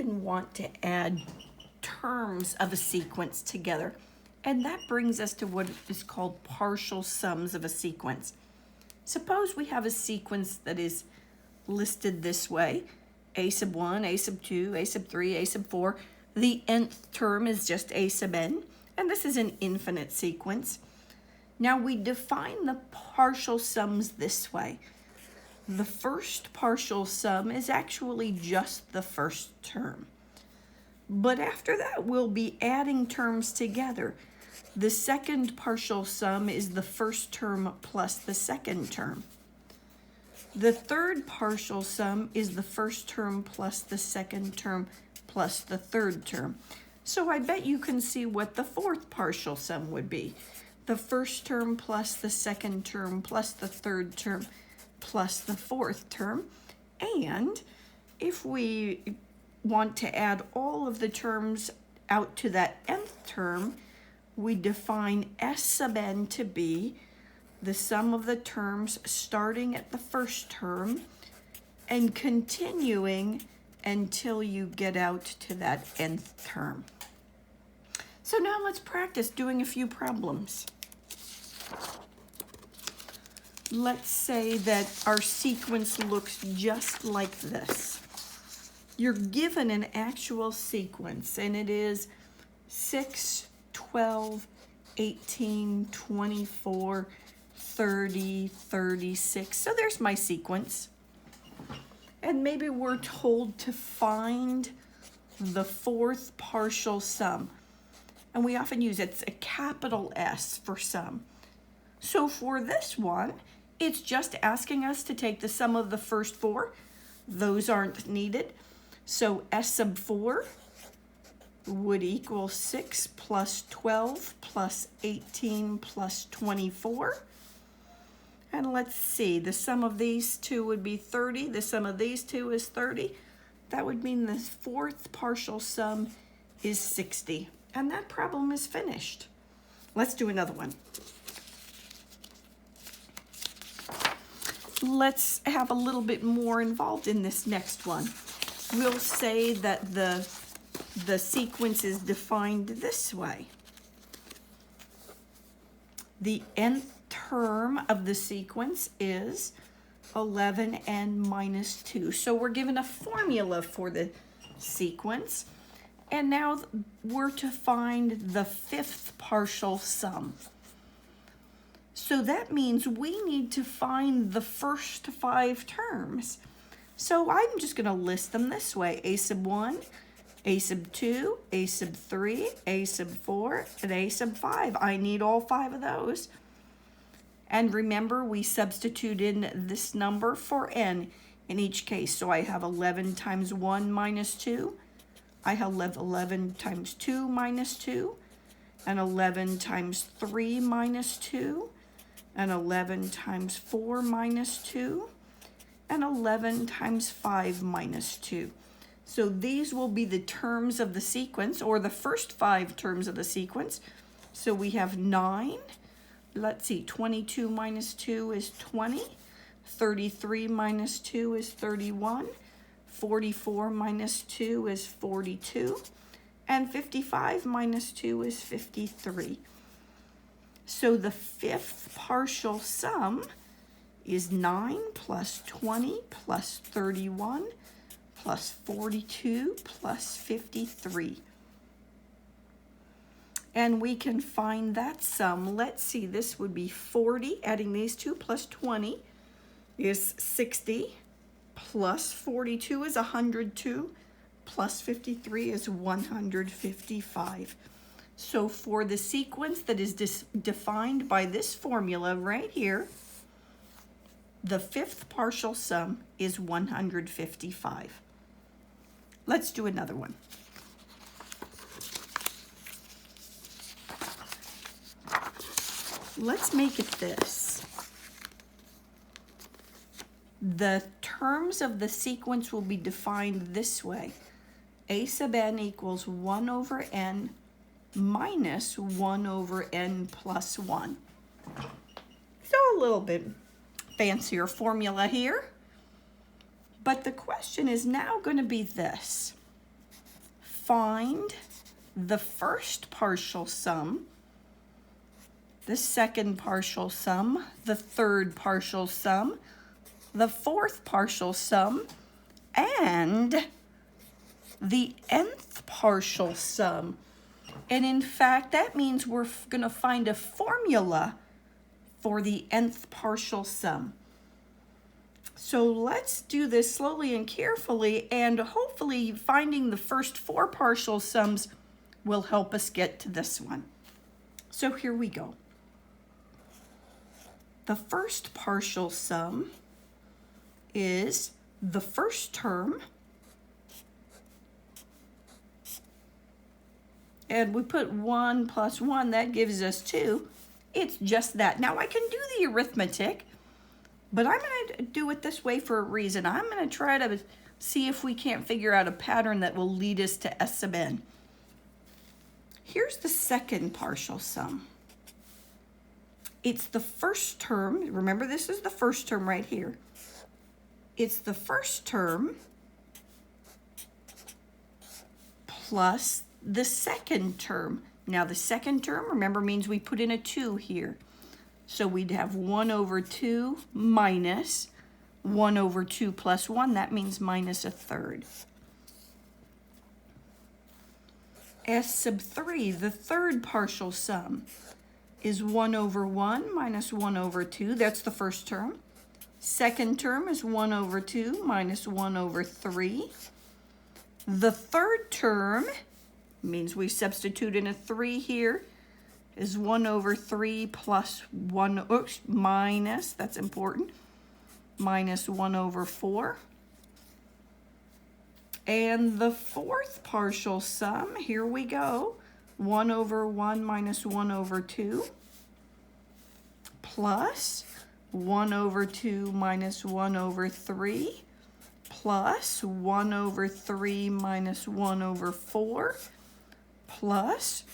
often want to add terms of a sequence together, and that brings us to what is called partial sums of a sequence. Suppose we have a sequence that is listed this way: a sub 1, a sub 2, a sub 3, a sub 4. The nth term is just a sub n, and this is an infinite sequence. Now we define the partial sums this way. The first partial sum is actually just the first term. But after that, we'll be adding terms together. The second partial sum is the first term plus the second term. The third partial sum is the first term plus the second term plus the third term. So I bet you can see what the fourth partial sum would be. The first term plus the second term plus the third term plus the fourth term. And if we want to add all of the terms out to that nth term, we define S sub n to be the sum of the terms starting at the first term and continuing until you get out to that nth term. So now let's practice doing a few problems. Let's say that our sequence looks just like this. You're given an actual sequence, and it is 6, 12, 18, 24, 30, 36. So there's my sequence. And maybe we're told to find the fourth partial sum. And we often use it's a capital S for sum. So for this one, it's just asking us to take the sum of the first four. Those aren't needed. So S sub 4 would equal 6 plus 12 plus 18 plus 24. And let's see, the sum of these two would be 30. The sum of these two is 30. That would mean the fourth partial sum is 60. And that problem is finished. Let's do another one. Let's have a little bit more involved in this next one. We'll say that the sequence is defined this way. The nth term of the sequence is 11n minus 2. So we're given a formula for the sequence, and now we're to find the fifth partial sum. So that means we need to find the first 5 terms. So I'm just going to list them this way: a sub 1, a sub 2, a sub 3, a sub 4, and a sub 5. I need all 5 of those. And remember, we substitute in this number for n in each case. So I have 11 times 1 minus 2. I have 11 times 2 minus 2. And 11 times 3 minus 2. And 11 times 4 minus 2. And 11 times 5 minus 2. So these will be the terms of the sequence, or the first 5 terms of the sequence. So we have 9. Let's see, 22 minus 2 is 20. 33 minus 2 is 31. 44 minus 2 is 42. And 55 minus 2 is 53. So the fifth partial sum is 9 plus 20 plus 31 plus 42 plus 53. And we can find that sum. Let's see, this would be 40. Adding these two plus 20 is 60. Plus 42 is 102. Plus 53 is 155. So for the sequence that is defined by this formula right here, the fifth partial sum is 155. Let's do another one. Let's make it this. The terms of the sequence will be defined this way. A sub n equals 1 over n minus 1 over n plus 1. So a little bit fancier formula here. But the question is now going to be this. find the first partial sum, the second partial sum, the third partial sum, the fourth partial sum, and the nth partial sum. And in fact, that means we're going to find a formula for the nth partial sum. So let's do this slowly and carefully, and hopefully finding the first four partial sums will help us get to this one. So here we go. The first partial sum is the first term, and we put 1 plus 1, that gives us 2. It's just that. Now I can do the arithmetic, but I'm going to do it this way for a reason. I'm going to try to see if we can't figure out a pattern that will lead us to S sub n. Here's the second partial sum. It's the first term. Remember, this is the first term right here. It's the first term plus the second term. Now the second term, remember, means we put in a 2 here. So we'd have 1 over 2 minus 1 over 2 plus 1. That means minus a third. S sub 3, the third partial sum, is 1 over 1 minus 1 over 2. That's the first term. Second term is 1 over 2 minus 1 over 3. The third term means we substitute in a 3 here, is 1 over 3 plus 1, oops, minus, that's important, minus 1 over 4. And the fourth partial sum, here we go, 1 over 1 minus 1 over 2 plus 1 over 2 minus 1 over 3 plus 1 over 3 minus 1 over 4 plus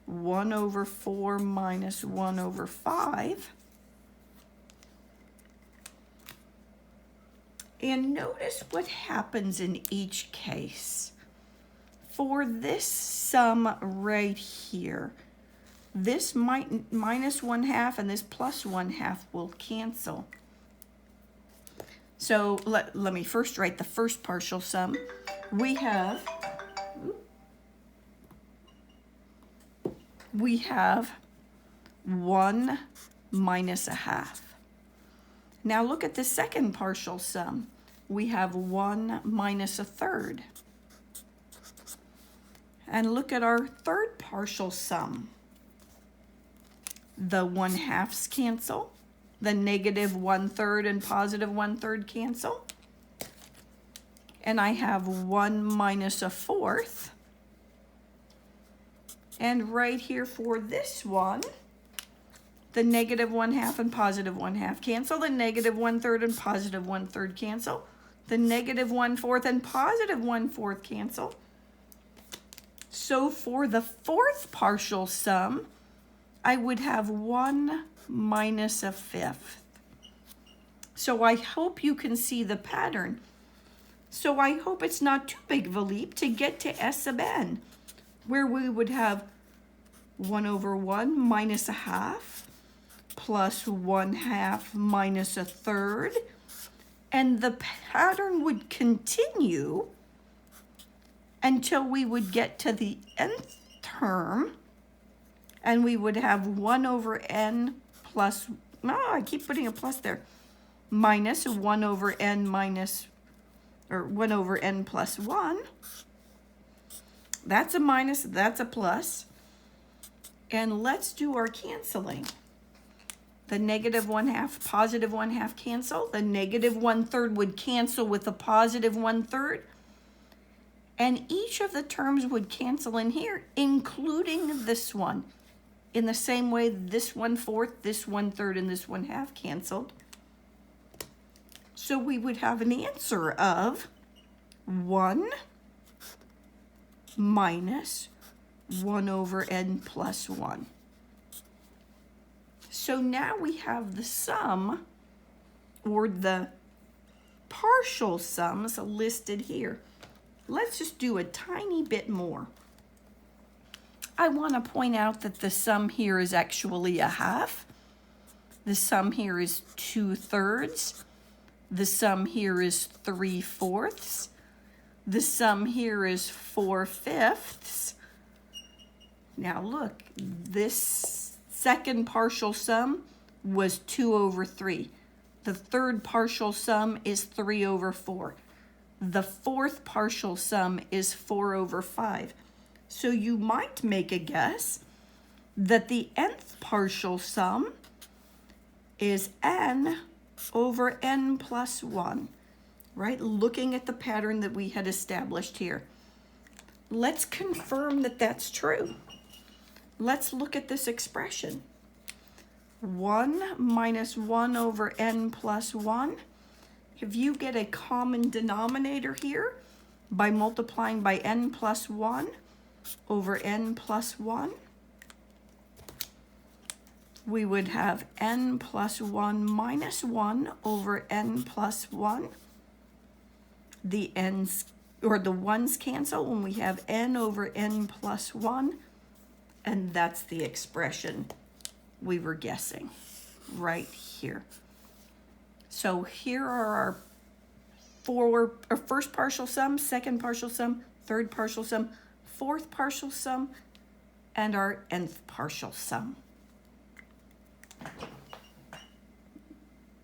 1 over 4 minus 1 over 5. And notice what happens in each case. For this sum right here, this minus 1/2 and this plus 1/2 will cancel. So let me first write the first partial sum. We have 1 minus 1/2. Now look at the second partial sum. We have 1 minus 1/3. And look at our third partial sum. The 1/2s cancel. The negative 1/3 and positive 1/3 cancel. And I have 1 minus 1/4. And right here for this one, the negative 1/2 and positive 1/2 cancel. The negative 1/3 and positive 1/3 cancel. The negative 1/4 and positive 1/4 cancel. So for the fourth partial sum, I would have 1 minus 1/5. So I hope you can see the pattern. So I hope it's not too big of a leap to get to S sub n, where we would have 1 over 1 minus 1/2 plus 1/2 minus 1/3, and the pattern would continue until we would get to the nth term, and we would have 1 over n plus, I keep putting a plus there, minus 1 over n minus, or 1 over n plus 1. That's a minus, that's a plus. And let's do our canceling. The negative 1/2, positive 1/2 cancel. The negative 1/3 would cancel with the positive 1/3. And each of the terms would cancel in here, including this one. In the same way this 1/4, this 1/3, and this 1/2 canceled. So we would have an answer of 1 minus 1 over n plus 1. So now we have the sum, or the partial sums, listed here. let's just do a tiny bit more. I want to point out that the sum here is actually a half. The sum here is 2/3. The sum here is 3/4. The sum here is 4/5. Now look, this second partial sum was 2/3. The third partial sum is 3/4. The fourth partial sum is 4/5. So you might make a guess that the nth partial sum is n over n plus 1, right? Looking at the pattern that we had established here. Let's confirm that that's true. Let's look at this expression. 1 minus 1 over n plus 1. If you get a common denominator here by multiplying by n plus 1 over n plus 1, we would have n plus 1 minus 1 over n plus 1. The n's or the ones cancel and we have n over n plus 1, and that's the expression we were guessing right here. So here are our first partial sum, second partial sum, third partial sum, fourth partial sum, and our nth partial sum.